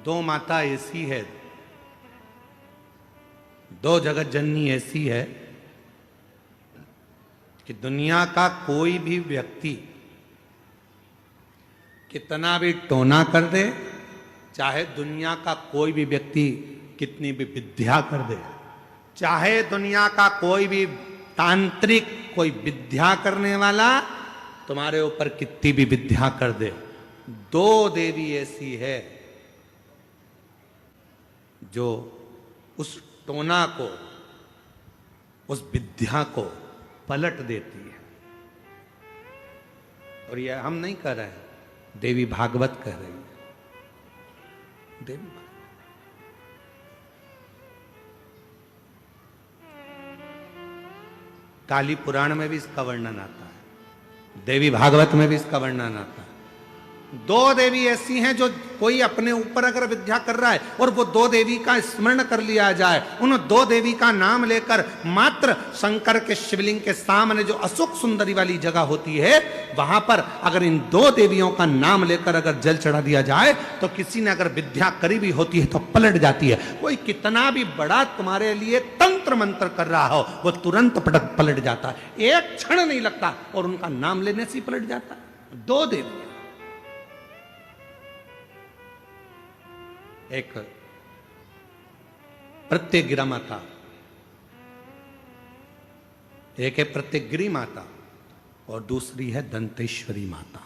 दो माता ऐसी है, दो जगत जननी ऐसी है कि दुनिया का कोई भी व्यक्ति कितना भी टोना कर दे, चाहे दुनिया का कोई भी व्यक्ति कितनी भी विद्या कर दे, चाहे दुनिया का कोई भी तांत्रिक कोई विद्या करने वाला तुम्हारे ऊपर कितनी भी विद्या कर दे, दो देवी ऐसी है जो उस टोना को, उस विद्या को पलट देती है। और यह हम नहीं कह रहे हैं, देवी भागवत कह रही है। देवी काली पुराण में भी इसका वर्णन आता है, देवी भागवत में भी इसका वर्णन आता है। दो देवी ऐसी हैं जो कोई अपने ऊपर अगर विद्या कर रहा है और वो दो देवी का स्मरण कर लिया जाए, उन दो देवी का नाम लेकर मात्र शंकर के शिवलिंग के सामने जो अशोक सुंदरी वाली जगह होती है, वहां पर अगर इन दो देवियों का नाम लेकर अगर जल चढ़ा दिया जाए तो किसी ने अगर विद्या करी भी होती है तो पलट जाती है। कोई कितना भी बड़ा तुम्हारे लिए तंत्र मंत्र कर रहा हो, वो तुरंत पलट जाता है, एक क्षण नहीं लगता और उनका नाम लेने से ही पलट जाता है। दो देवी, एक प्रत्यगिरा माता, एक है प्रत्यगिरी माता और दूसरी है दंतेश्वरी माता,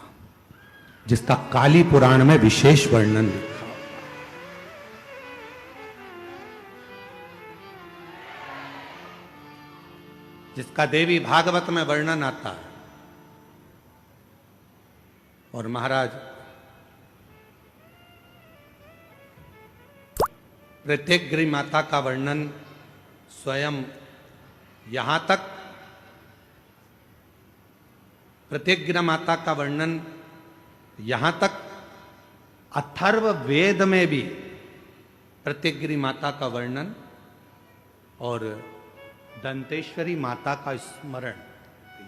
जिसका काली पुराण में विशेष वर्णन लिखा। जिसका देवी भागवत में वर्णन आता है। और महाराज प्रत्यगिरी माता का वर्णन स्वयं यहां तक, प्रत्यगिरा माता का वर्णन यहां तक अथर्व वेद में भी प्रत्यगिरी माता का वर्णन और दंतेश्वरी माता का स्मरण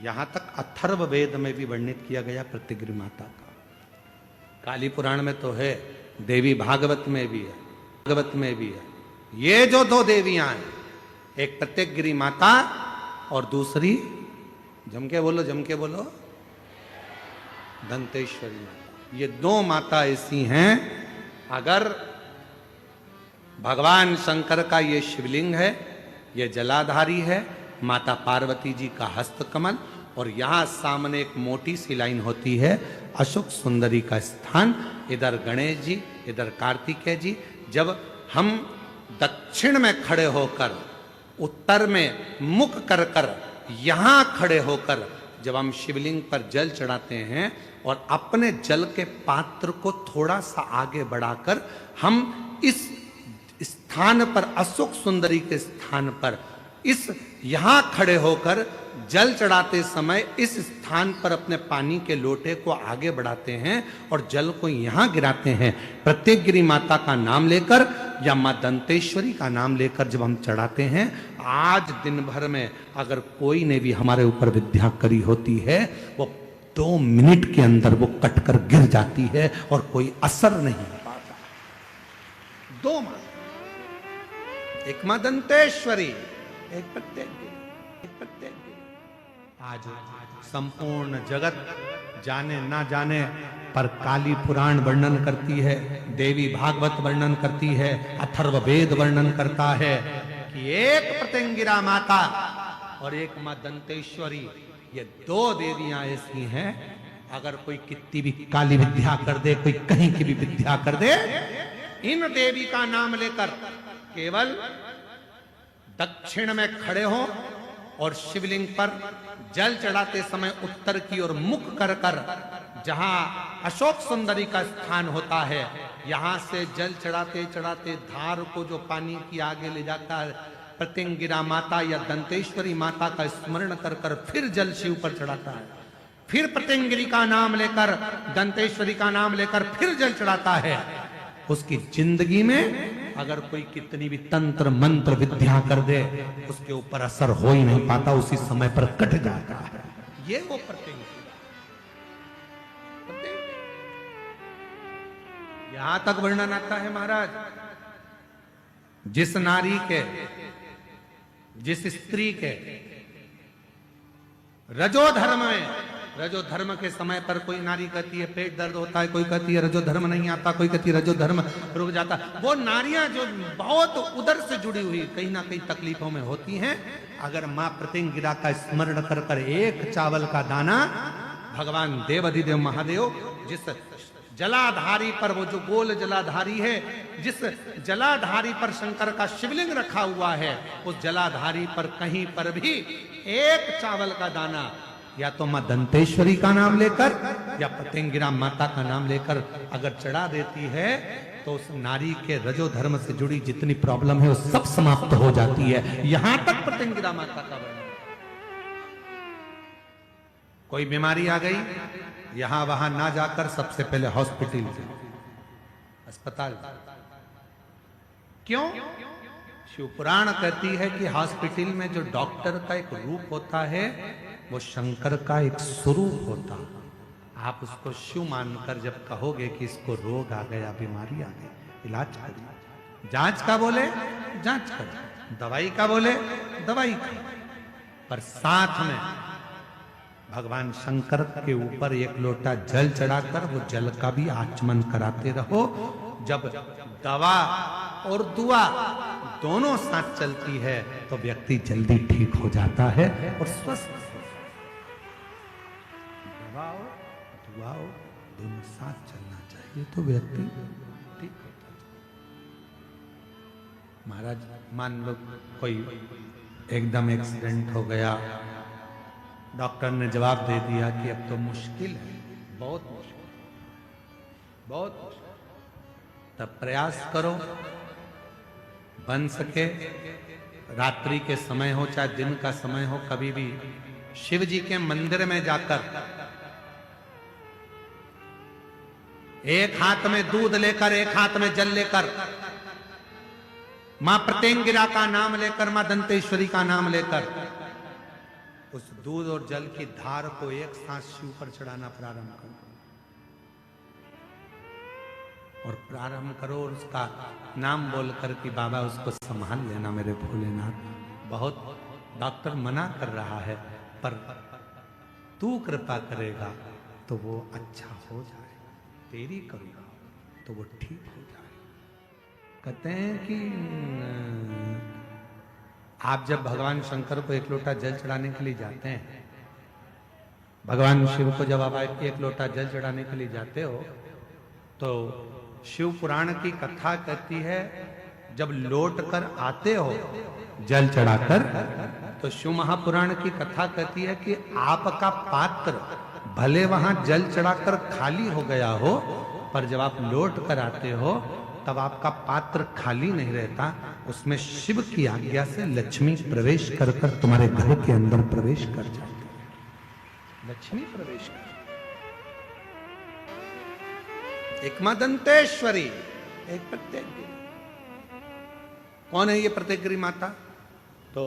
यहां तक अथर्व वेद में भी वर्णित किया गया प्रत्यगिरी माता का। काली पुराण में तो है, देवी भागवत में भी है, भागवत में भी है। ये जो दो देवियां हैं, एक प्रत्यगिरी माता और दूसरी, जम के बोलो, दंतेश्वरी माता। ये दो माता ऐसी हैं, अगर भगवान शंकर का ये शिवलिंग है, ये जलाधारी है, माता पार्वती जी का हस्त कमल, और यहां सामने एक मोटी सी लाइन होती है अशोक सुंदरी का स्थान, इधर गणेश जी, इधर कार्तिकेय जी। जब हम दक्षिण में खड़े होकर, उत्तर में मुख कर कर यहां खड़े होकर जब हम शिवलिंग पर जल चढ़ाते हैं और अपने जल के पात्र को थोड़ा सा आगे बढ़ाकर हम इस स्थान पर, अशोक सुंदरी के स्थान पर, इस यहां खड़े होकर जल चढ़ाते समय इस स्थान पर अपने पानी के लोटे को आगे बढ़ाते हैं और जल को यहां गिराते हैं। प्रत्यगिरी माता का नाम लेकर या मां दंतेश्वरी का नाम लेकर जब हम चढ़ाते हैं, आज दिन भर में अगर कोई ने भी हमारे ऊपर विद्या करी होती है, वो 2 मिनट के अंदर वो कटकर गिर जाती है और कोई असर नहीं पाता। दो मां, एक मां दंतेश्वरी, एक प्रत्यगिरी। आज संपूर्ण जगत जाने ना जाने पर काली पुराण वर्णन करती है, देवी भागवत वर्णन करती है, अथर्व वेद वर्णन करता है कि एक प्रत्यंगिरा माता और एक मां दंतेश्वरी, ये दो देवियां ऐसी हैं, अगर कोई कितनी भी काली विद्या कर दे, कोई कहीं की भी विद्या कर दे, इन देवी का नाम लेकर केवल दक्षिण में खड़े हो और शिवलिंग पर जल चढ़ाते समय उत्तर की ओर मुख कर कर, जहां अशोक सुंदरी का स्थान होता है, यहां से जल चढ़ाते चढ़ाते धार को जो पानी की आगे ले जाता है, प्रत्यंगिरा माता या दंतेश्वरी माता का स्मरण कर कर फिर जल शिव पर चढ़ाता है, फिर प्रत्यंगिरी का नाम लेकर, दंतेश्वरी का नाम लेकर फिर जल चढ़ाता है। उसकी जिंदगी में अगर कोई कितनी भी तंत्र मंत्र विद्या कर दे, उसके ऊपर असर हो ही नहीं पाता, उसी समय पर कट जाता है। ये वो प्रत्यंगिरी, यहां तक वर्णन आता है महाराज, जिस नारी के, जिस स्त्री के रजो धर्म में, रजो धर्म के समय पर कोई नारी कहती है पेट दर्द होता है, कोई कहती है रजो धर्म नहीं आता, कोई कहती है रजो धर्म रुक जाता, वो नारियां जो बहुत उदर से जुड़ी हुई कहीं ना कहीं तकलीफों में होती हैं, अगर मां प्रतिंगिरा का स्मरण कर कर एक चावल का दाना, भगवान देव अधिदेव महादेव जिस जलाधारी पर, वो जो गोल जलाधारी है, जिस जलाधारी पर शंकर का शिवलिंग रखा हुआ है, उस जलाधारी पर कहीं पर भी एक चावल का दाना या तो मां दंतेश्वरी का नाम लेकर या प्रतिंगिरा माता का नाम लेकर अगर चढ़ा देती है, तो उस नारी के रजो धर्म से जुड़ी जितनी प्रॉब्लम है वो सब समाप्त हो जाती है। यहां तक प्रतिंगिरा माता का वर्णन। कोई बीमारी आ गई, यहां वहां ना जाकर सबसे पहले हॉस्पिटल से, अस्पताल। क्यों? शिव पुराण कहती है कि हॉस्पिटल में जो डॉक्टर का एक रूप होता है, वो शंकर का एक स्वरूप होता। आप उसको शिव मानकर जब कहोगे कि इसको रोग आ गया, बीमारी आ गई, इलाज करिए। जांच का बोले जांच करिए, दवाई का बोले दवाई का, पर साथ में भगवान शंकर के ऊपर एक लोटा जल चढ़ाकर वो जल का भी आचमन कराते रहो। जब दवा और दुआ दोनों साथ चलती है तो व्यक्ति जल्दी ठीक हो जाता है और स्वस्थ। दवा हो दुआ हो दोनों साथ चलना चाहिए तो व्यक्ति ठीक होता है। महाराज मान लो कोई एकदम एक्सीडेंट हो गया, डॉक्टर ने जवाब दे दिया कि अब तो मुश्किल है, बहुत मुश्किल, बहुत मुश्किल। तब प्रयास करो, बन सके रात्रि के समय हो चाहे दिन का समय हो, कभी भी शिव जी के मंदिर में जाकर एक हाथ में दूध लेकर, एक हाथ में जल लेकर, मां प्रतिंगिरा का नाम लेकर, मां दंतेश्वरी का नाम लेकर उस दूध और जल की धार को एक साथ शिव पर चढ़ाना प्रारंभ करो और प्रारंभ करो और उसका नाम बोलकर कि बाबा उसको संभाल लेना मेरे भोलेनाथ। बहुत डॉक्टर मना कर रहा है पर तू कृपा करेगा तो वो अच्छा हो जाएगा, तेरी करूंगा तो वो ठीक हो जाएगा। कहते हैं कि आप जब भगवान शंकर को एक लोटा जल चढ़ाने के लिए जाते हैं, भगवान शिव को जब आप एक लोटा जल चढ़ाने के लिए जाते हो, तो शिव पुराण की कथा कहती है जब लौट कर आते हो जल चढ़ाकर, तो शिव महापुराण की कथा कहती है कि आपका पात्र भले वहां जल चढ़ाकर खाली हो गया हो, पर जब आप लौट कर आते हो तब आपका पात्र खाली नहीं रहता, उसमें शिव की आज्ञा से लक्ष्मी प्रवेश कर कर तुम्हारे घर के अंदर प्रवेश कर जाती है। लक्ष्मी प्रवेश कर, एक मां दंतेश्वरी, एक प्रत्येकगिरी। कौन है ये प्रत्येकगिरी माता? तो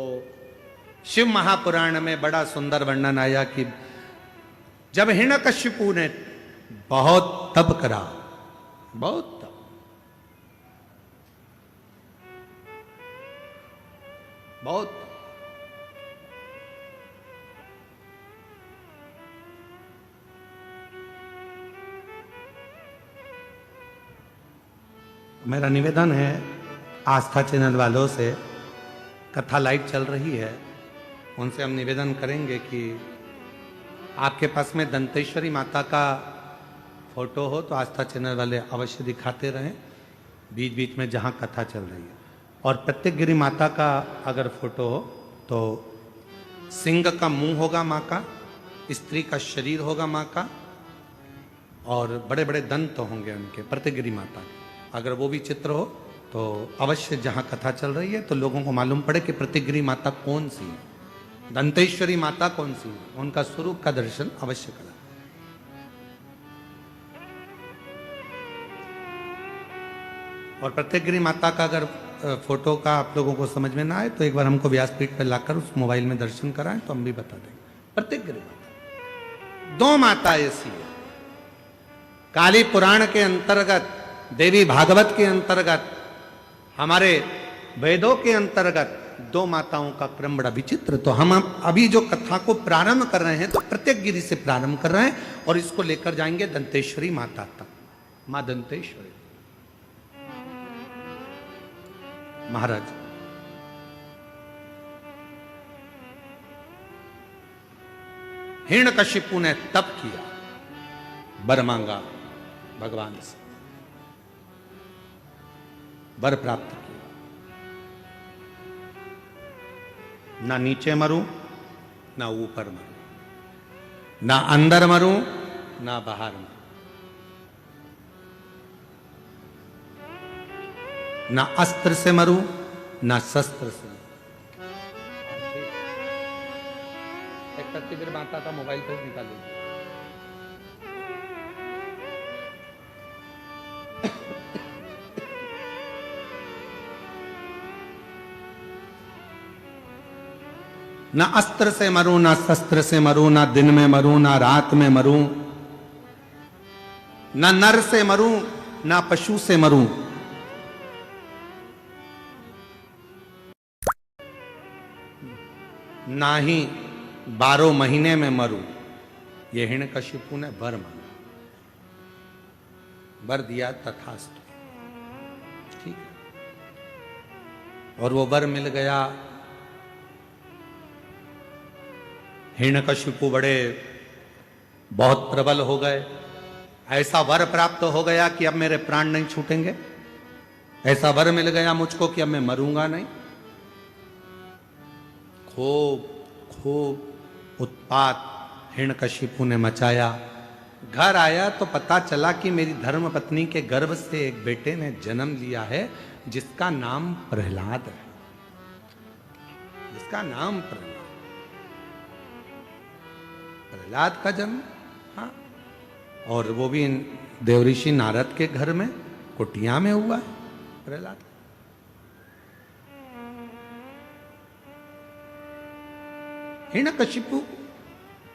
शिव महापुराण में बड़ा सुंदर वर्णन आया कि जब हिरण्यकशिपु ने बहुत तप करा, बहुत तप, बहुत, मेरा निवेदन है आस्था चैनल वालों से, कथा लाइव चल रही है, उनसे हम निवेदन करेंगे कि आपके पास में दंतेश्वरी माता का फोटो हो तो आस्था चैनल वाले अवश्य दिखाते रहें बीच बीच में जहां कथा चल रही है। और प्रत्येकगिरी माता का अगर फोटो हो तो सिंह का मुंह होगा माँ का, स्त्री का शरीर होगा माँ का, और बड़े बड़े दंत होंगे उनके प्रत्येकगिरी माता के। अगर वो भी चित्र हो तो अवश्य जहां कथा चल रही है तो लोगों को मालूम पड़े कि प्रत्येकगिरी माता कौन सी है, दंतेश्वरी माता कौन सी है, उनका स्वरूप का दर्शन अवश्य करा। और प्रत्येकगिरी माता का अगर फोटो का आप लोगों को समझ में ना आए तो एक बार हमको व्यासपीठ पर लाकर उस मोबाइल में दर्शन कराएं तो हम भी बता देंगे। प्रत्येकगिरी माता, दो माता ऐसी है। काली पुराण के अंतर्गत देवी भागवत के अंतर्गत, हमारे वेदों के अंतर्गत दो माताओं का क्रम बड़ा विचित्र। तो हम अभी जो कथा को प्रारंभ कर रहे हैं तो प्रत्येक गिरि से प्रारंभ कर रहे हैं और इसको लेकर जाएंगे दंतेश्वरी माता तक। मां दंतेश्वरी महाराज, हिरण्यकशिपु ने तप किया, वर मांगा भगवान से, वर प्राप्त किया। ना नीचे मरूं, ना ऊपर मरूं, ना अंदर मरूं, ना बाहर मरूं, ना अस्त्र से मरूं, ना शस्त्र से मरूं। एक करके मेरे माता का मोबाइल पर निकालो। ना अस्त्र से मरूं, ना शस्त्र से मरूं, ना दिन में मरूं, ना रात में मरूं, ना नर से मरूं, ना पशु से मरूं, ना ही 12 महीने में मरूं। ये हिरण्यकशिपु ने वर मांगा, वर दिया तथास्तु, ठीक है। और वो वर मिल गया। हिरण्यकशिपु बड़े बहुत प्रबल हो गए। ऐसा वर प्राप्त हो गया कि अब मेरे प्राण नहीं छूटेंगे। ऐसा वर मिल गया मुझको कि अब मैं मरूंगा नहीं। खूब खूब उत्पात हिरण्यकशिपु ने मचाया। घर आया तो पता चला कि मेरी धर्मपत्नी के गर्भ से एक बेटे ने जन्म लिया है जिसका नाम प्रहलाद है, जिसका नाम प्रहलाद का जन्म। हाँ, और वो भी देवऋषि नारद के घर में कुटिया में हुआ है प्रहलाद। हिरण्यकशिपु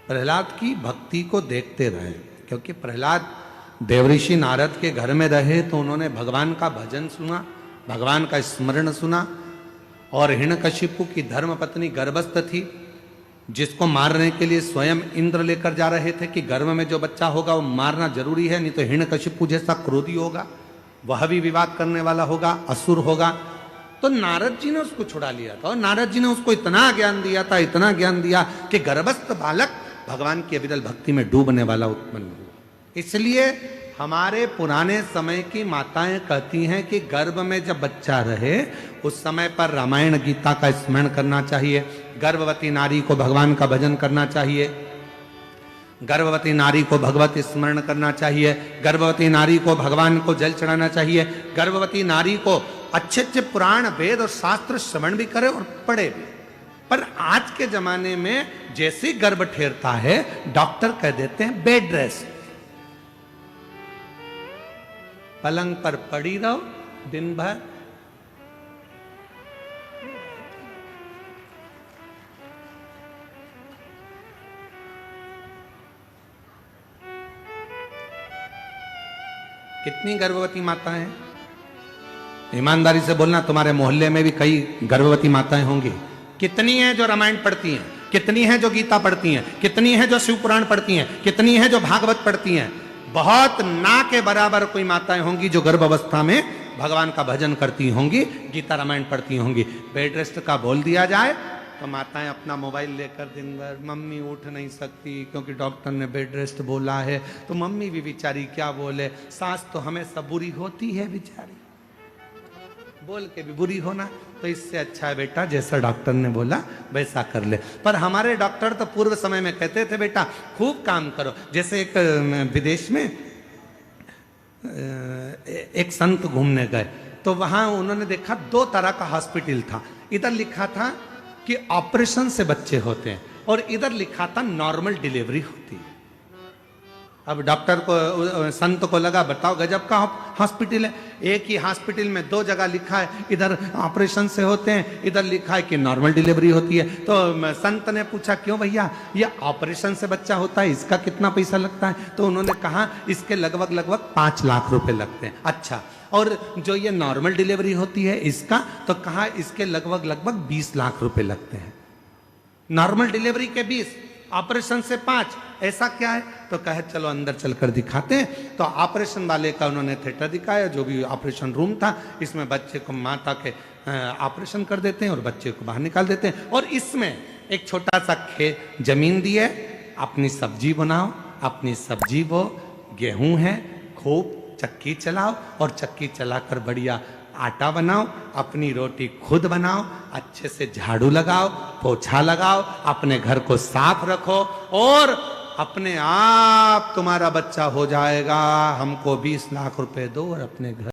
प्रहलाद की भक्ति को देखते रहे, क्योंकि प्रहलाद देवऋषि नारद के घर में रहे तो उन्होंने भगवान का भजन सुना, भगवान का स्मरण सुना। और हिरण्यकशिपु की धर्मपत्नी गर्भस्थ थी, जिसको मारने के लिए स्वयं इंद्र लेकर जा रहे थे कि गर्भ में जो बच्चा होगा वो मारना जरूरी है, नहीं तो हिरण्यकशिपु जैसा क्रोधी होगा, वह भी विवाद करने वाला होगा, असुर होगा। तो नारद जी ने उसको छुड़ा लिया था और नारद जी ने उसको इतना ज्ञान दिया था, इतना ज्ञान दिया कि गर्भस्थ बालक भगवान की अविरल भक्ति में डूबने वाला उत्पन्न हुआ। इसलिए हमारे पुराने समय की माताएं कहती हैं कि गर्भ में जब बच्चा रहे उस समय पर रामायण गीता का स्मरण करना चाहिए, गर्भवती नारी को भगवान का भजन करना चाहिए, गर्भवती नारी को भगवत स्मरण करना चाहिए, गर्भवती नारी को भगवान को जल चढ़ाना चाहिए, गर्भवती नारी को अच्छे अच्छे पुराण वेद और शास्त्र श्रवण भी करे और पढ़े भी। पर आज के जमाने में जैसे गर्भ ठेरता है डॉक्टर कह देते हैं बेड रेस्ट, पलंग पर पड़ी रहो दिन भर। कितनी गर्भवती माताएं हैं? ईमानदारी से बोलना, तुम्हारे मोहल्ले में भी कई गर्भवती माताएं होंगी। कितनी हैं जो रामायण पढ़ती हैं, कितनी हैं जो गीता पढ़ती हैं, कितनी हैं जो शिव पुराण पढ़ती हैं, कितनी हैं जो भागवत पढ़ती हैं? बहुत ना के बराबर कोई माताएं होंगी जो गर्भ अवस्था में भगवान का भजन करती होंगी, गीता रामायण पढ़ती होंगी। बेड रेस्ट का बोल दिया जाए तो माताएं अपना मोबाइल लेकर दिन भर, मम्मी उठ नहीं सकती क्योंकि डॉक्टर ने बेड रेस्ट बोला है, तो मम्मी भी बेचारी क्या बोले, सास तो हमेशा बुरी होती है बेचारी, बोल के भी बुरी होना। तो इससे अच्छा है बेटा जैसा डॉक्टर ने बोला वैसा कर ले। पर हमारे डॉक्टर तो पूर्व समय में कहते थे बेटा खूब काम करो। जैसे एक विदेश में एक संत घूमने गए तो वहां उन्होंने देखा 2 तरह का हॉस्पिटल था। इधर लिखा था कि ऑपरेशन से बच्चे होते हैं और इधर लिखा था नॉर्मल डिलीवरी होती है। अब डॉक्टर को संत को लगा बताओ गजब का हॉस्पिटल है, एक ही हॉस्पिटल में दो जगह लिखा है इधर ऑपरेशन से होते हैं, इधर लिखा है कि नॉर्मल डिलीवरी होती है। तो संत ने पूछा क्यों भैया ये ऑपरेशन से बच्चा होता है इसका कितना पैसा लगता है? तो उन्होंने कहा इसके लगभग 5 लाख रुपए लगते हैं। अच्छा, और जो ये नॉर्मल डिलीवरी होती है इसका? तो कहा इसके लगभग 20 लाख रुपए लगते हैं। नॉर्मल डिलीवरी के 20, ऑपरेशन से 5, ऐसा क्या है? तो कहे चलो अंदर चलकर दिखाते हैं। तो ऑपरेशन वाले का उन्होंने थिएटर दिखाया, जो भी ऑपरेशन रूम था, इसमें बच्चे को माता के ऑपरेशन कर देते हैं और बच्चे को बाहर निकाल देते हैं। और इसमें एक छोटा सा खेत जमीन दी है, अपनी सब्जी बनाओ, अपनी सब्जी बो, गेहूं है, खूब चक्की चलाओ और चक्की चलाकर बढ़िया आटा बनाओ, अपनी रोटी खुद बनाओ, अच्छे से झाड़ू लगाओ, पोछा लगाओ, अपने घर को साफ रखो और अपने आप तुम्हारा बच्चा हो जाएगा। हमको 20 लाख रुपए दो और अपने घर